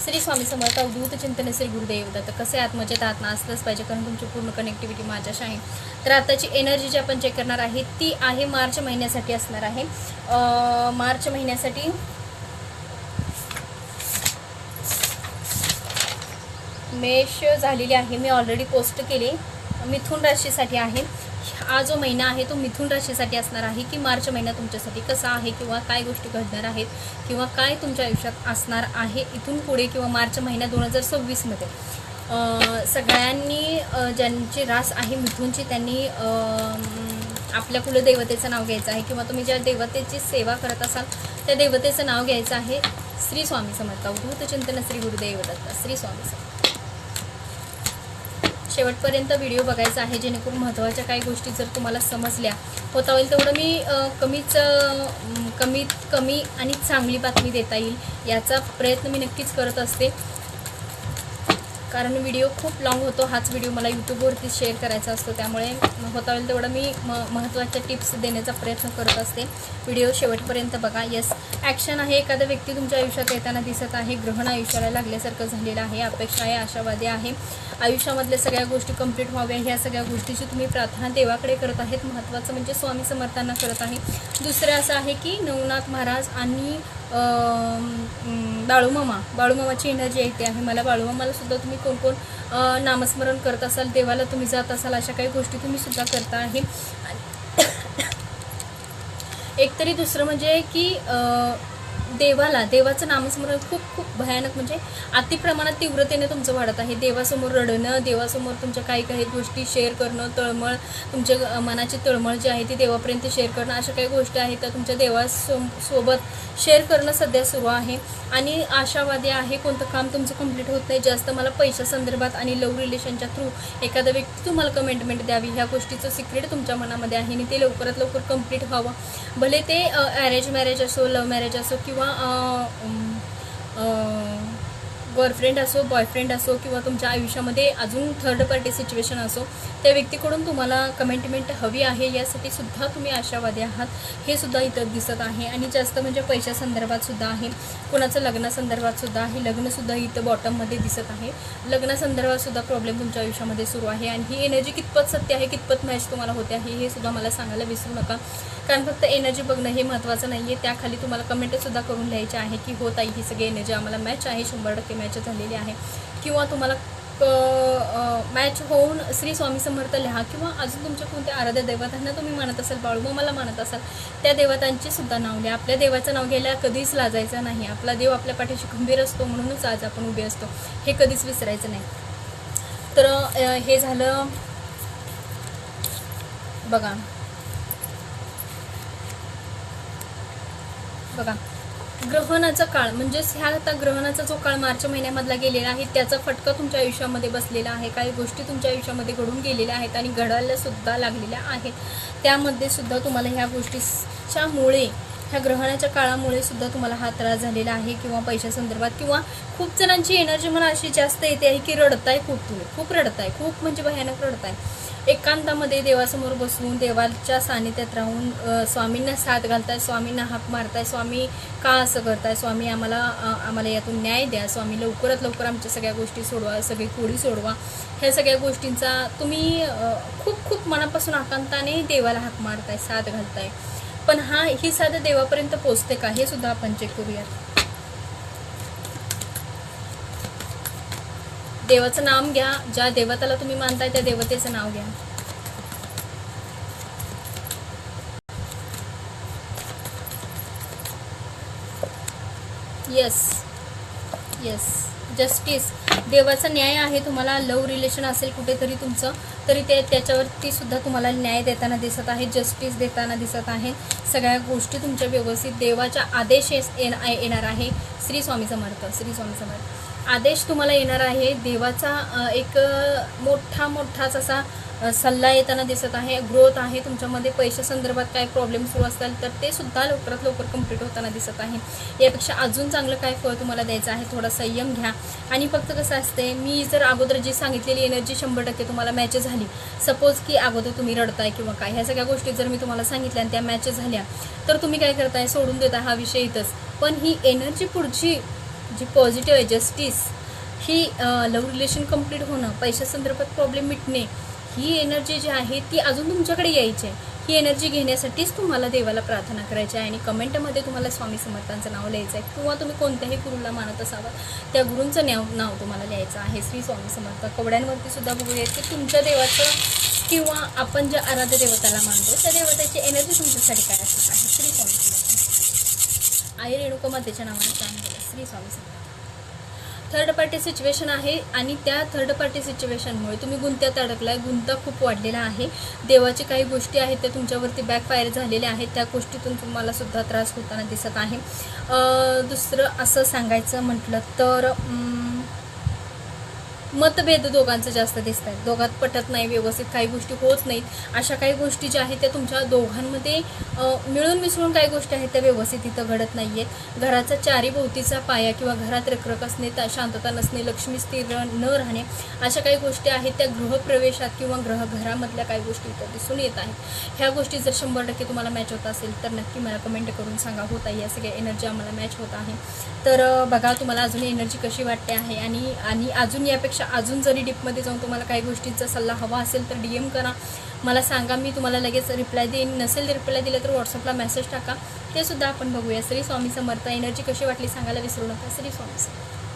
श्री स्वामी समर्थ. अवधूत चिंतन श्री गुरुदेव दत्त. कसे आहात? मजेत आहात ना? असलंच पाहिजे, कारण तुमची पूर्ण कनेक्टिव्हिटी माझ्याशी आहे. तर आताची एनर्जी जी आपण चेक करणार आहे ती आहे मार्च महिन्यासाठी असणार आहे. मार्च महिन्यासाठी मेष झालेली आहे, मी ऑलरेडी पोस्ट केली. मिथुन राशीसाठी आहे. हा जो महिना आहे तो मिथुन राशीसाठी असणार आहे की मार्च महिना तुमच्यासाठी कसा आहे, किंवा काय गोष्टी घडणार आहेत, किंवा काय तुमच्या आयुष्यात असणार आहे इथून पुढे, किंवा मार्च महिना 2026मध्ये. सगळ्यांनी ज्यांची रास आहे मिथुनची त्यांनी आपल्या कुलदेवतेचं नाव घ्यायचं आहे, किंवा तुम्ही ज्या देवतेची सेवा करत असाल त्या देवतेचं नाव घ्यायचं आहे. श्री स्वामी समर्थ. अवधूत चिंतन श्री गुरुदेव दत्त. श्री स्वामी समर्थ. शेवटपर्यंत व्हिडिओ बघायचा आहे, जेणेकरून महत्त्वाच्या काही गोष्टी जर तुम्हाला समजल्या होता होईल तेवढं मी कमीत कमी आणि चांगली बातमी देता येईल याचा प्रयत्न मी नक्कीच करत असते, कारण व्हिडिओ खूप लॉंग होतो. हाच व्हिडिओ मला यूट्यूबवरती शेअर करायचा असतो, त्यामुळे होता होईल तेवढं मी महत्त्वाच्या टिप्स देण्याचा प्रयत्न करत असते. व्हिडिओ शेवटपर्यंत बघा. येस, ॲक्शन आहे. एखादा व्यक्ती तुमच्या आयुष्यात येताना दिसत आहे. ग्रहण आयुष्याला लागल्यासारखं झालेलं आहे. अपेक्षा आहे, आशावादी आहे. आयुष्यामधल्या सगळ्या गोष्टी कंप्लीट व्हाव्या ह्या सगळ्या गोष्टीची तुम्ही प्रार्थना देवाकडे करत आहेत. महत्त्वाचं म्हणजे स्वामी समर्थांना करत आहे. दुसरं असं आहे की नवनाथ महाराज आणि बाळूमामाची एनर्जी येते आहे मला. बाळूमामाला सुद्धा तुम्ही कोण कोण नामस्मरण करत असाल, देवाला तुम्ही जात असाल, अशा काही गोष्टी तुम्ही सुद्धा करता आहे. एकतरी दुसरं म्हणजे की देवाचं नामस्मरण खूप खूप भयानक, म्हणजे अतिप्रमाणात तीव्रतेने तुमचं वाढत आहे. देवासमोर रडणं, देवासमोर तुमच्या काही काही गोष्टी शेअर करणं, तळमळ, तुमच्या मनाची तळमळ जी आहे ती देवापर्यंत शेअर करणं, अशा काही गोष्टी आहेत त्या तुमच्या देवासोबत शेअर करणं सध्या सुरू आहे. आणि आशावादी आहे. कोणतं काम तुमचं कंप्लीट होत नाही. जास्त मला पैशा संदर्भात आणि लव्ह रिलेशनच्या थ्रू एखादा व्यक्ती तुम्हाला कमेंटमेंट द्यावी, ह्या गोष्टीचं सिक्रेट तुमच्या मनामध्ये आहे आणि ते लवकरात लवकर कंप्लीट व्हावं. भले ते अरेंज मॅरेज असो, लव्ह मॅरेज असो, किंवा गर्लफ्रेंड असो, बॉयफ्रेंड असो, किंवा तुमच्या आयुष्यामध्ये अजून थर्ड पार्टी सिच्युएशन असो, त्या व्यक्तीकडून तुम्हाला कमेंटमेंट हवी आहे. यासाठी सुद्धा तुम्ही आशावादी आहात, हे सुद्धा इथं दिसत आहे. आणि जास्त म्हणजे पैशा संदर्भात सुद्धा आहे. कोणाचं लग्नासंदर्भात सुद्धा आहे. लग्नसुद्धा इथं बॉटममध्ये दिसत आहे. लग्नासंदर्भात सुद्धा प्रॉब्लेम तुमच्या आयुष्यामध्ये सुरू आहे. आणि ही एनर्जी कितपत सत्य आहे, कितपत मॅच तुम्हाला होते आहे, हे सुद्धा मला सांगायला विसरू नका, कारण फक्त एनर्जी बघणं हे महत्त्वाचं नाही आहे. त्याखाली तुम्हाला कमेंटसुद्धा करून लिहायचे आहे की हो ताई, ही सगळी एनर्जी आम्हाला मॅच आहे, 100% मॅच झालेली आहे, किंवा तुम्हाला मॅच होऊन श्री स्वामी समर्थ लिहा, किंवा अजून तुमच्या कोणत्या आराध्य देवतांना तुम्ही मानत असाल, बाळूमामाला मानत असाल, त्या देवतांची सुद्धा नाव लिहा. आपल्या देवाचं नाव घ्यायला कधीच लाजायचं नाही. आपला देव आपल्या पाठीशी खंबीर असतो, म्हणूनच आज आपण उभे असतो, हे कधीच विसरायचं नाही. तर हे झालं बघा. ग्रहणाचा काळ म्हणजेच ह्या आता ग्रहणाचा जो काळ मार्च महिन्यामधला गेलेला आहे त्याचा फटका तुमच्या आयुष्यामध्ये बसलेला आहे. काही गोष्टी तुमच्या आयुष्यामध्ये घडून गेलेल्या आहेत आणि घडायला सुद्धा लागलेल्या आहेत. त्यामध्ये सुद्धा तुम्हाला ह्या गोष्टीच्यामुळे, ह्या ग्रहणाच्या काळामुळे सुद्धा तुम्हाला हा त्रास झालेला आहे, किंवा पैशा संदर्भात, किंवा खूप जणांची एनर्जी मला अशी जास्त येते आहे की रडताय तुम्ही खूप रडताय, खूप म्हणजे भयानक रडताय. एकांतामध्ये देवासमोर बसून देवाच्या सानिध्यात राहून स्वामींना साथ घालताय, स्वामींना हाक मारताय, स्वामी का असं करताय, स्वामी आम्हाला यातून न्याय द्या, स्वामी लवकरात लवकर आमच्या सगळ्या गोष्टी सोडवा, सगळी कोडी सोडवा, ह्या सगळ्या गोष्टींचा तुम्ही खूप खूप मनापासून आकांताने देवाला हाक मारताय, साथ घालताय. पण ही साथ देवापर्यंत पोचते का, हे सुद्धा आपण चेक करूयात. देवाचं नाम घ्या. ज्या देवताला तुम्ही मानताय त्या देवतेचं नाव घ्या. येस, जस्टिस, देवाचा न्याय आहे तुम्हाला. लव्ह रिलेशन असेल कुठेतरी तुमचं, तरी त्याच्यावरती सुद्धा तुम्हाला न्याय देताना दिसत आहे, जस्टिस देताना दिसत आहे. सगळ्या गोष्टी तुमच्या व्यवस्थित, देवाचा आदेश येणार आहे. श्री स्वामी समर्थ. श्री स्वामी समर्थ. आदेश तुम्हाला येणार आहे. देवाचा एक मोठाच असा सल्ला येताना दिसत आहे. ग्रोथ आहे तुमच्यामध्ये. पैशा संदर्भात काय प्रॉब्लेम सुरू असतील तर ते सुद्धा लवकरात लवकर कंप्लीट होताना दिसत आहे. यापेक्षा अजून चांगलं काय फळ तुम्हाला द्यायचं आहे. थोडा संयम घ्या. आणि फक्त कसं असते, मी जर अगोदर जी सांगितलेली एनर्जी 100% तुम्हाला मॅच झाली, सपोज की अगोदर तुम्ही रडताय किंवा काय, ह्या सगळ्या गोष्टी जर मी तुम्हाला सांगितल्या आणि त्या मॅच झाल्या, तर तुम्ही काय करताय, सोडून देता हा विषय इथंच. पण ही एनर्जी पुढची जी पॉझिटिव्ह आहे, जस्टिस, ही लव्ह रिलेशन कंप्लीट होणं, पैशासंदर्भात प्रॉब्लेम मिटणे, ही एनर्जी जी आहे ती अजून तुमच्याकडे यायची आहे. ही एनर्जी घेण्यासाठीच तुम्हाला देवाला प्रार्थना करायची आहे आणि कमेंटमध्ये तुम्हाला स्वामी समर्थांचं नाव लिहायचं आहे किंवा तुम्ही कोणत्याही गुरुला मानत असावा त्या गुरूंचं नाव तुम्हाला लिहायचं आहे. श्री स्वामी समर्थ. कवड्यांवरती सुद्धा बघूयात की तुमच्या देवाचं किंवा आपण ज्या आराध्य देवताला मानतो त्या देवताची एनर्जी तुमच्यासाठी काय असणार आहे. श्री स्वामी समर्थ. आई रेणुका मातेच्या नावाने सांगितलं. Shri Swami Samarth. Third party situation आहे आणि त्या थर्ड पार्टी सिच्युएशनमुळे तुम्ही गुंत्यात अडकलाय. गुंता खूप वाढलेला आहे. देवाची काही गोष्टी आहेत त्या तुमच्यावरती बॅकफायर झालेल्या आहेत. त्या गोष्टीतून तुम्हाला सुद्धा त्रास होताना दिसत आहे. दुसरं असं सांगायचं म्हटलं तर मतभेद दोघांचं जास्त दिसत आहेत. दोघात पटत नाही, व्यवस्थित काही गोष्टी होत नाहीत. अशा काही गोष्टी ज्या आहेत त्या तुमच्या दोघांमध्ये मिळून मिसळून काही गोष्टी आहेत त्या व्यवस्थित इथं घडत नाही आहेत. घराचा चारी भोवतीचा पाया किंवा घरात रखरख असणे, शांतता नसणे, लक्ष्मी स्थिर न राहणे, अशा काही गोष्टी आहेत त्या गृहप्रवेशात किंवा घरामधल्या काही गोष्टी इथं दिसून येत आहेत. ह्या गोष्टी जर 100% तुम्हाला मॅच होत असेल तर नक्की मला कमेंट करून सांगा. होत आहे या सगळ्या एनर्जी आम्हाला मॅच होत आहे. तर बघा तुम्हाला अजून एनर्जी कशी वाटते आहे आणि अजून यापेक्षा अजून जरी डीपमध्ये जाऊन तुम्हाला काही गोष्टींचा सल्ला हवा असेल तर DM करा, मला सांगा. मी तुम्हाला लगेच रिप्लाय देईन. नसेल रिप्लाय दिला तर व्हॉट्सअपला मेसेज टाका, ते सुद्धा आपण बघूया. श्री स्वामी समर्थ. एनर्जी कशी वाटली सांगायला विसरू नका. श्री स्वामी समर्थ.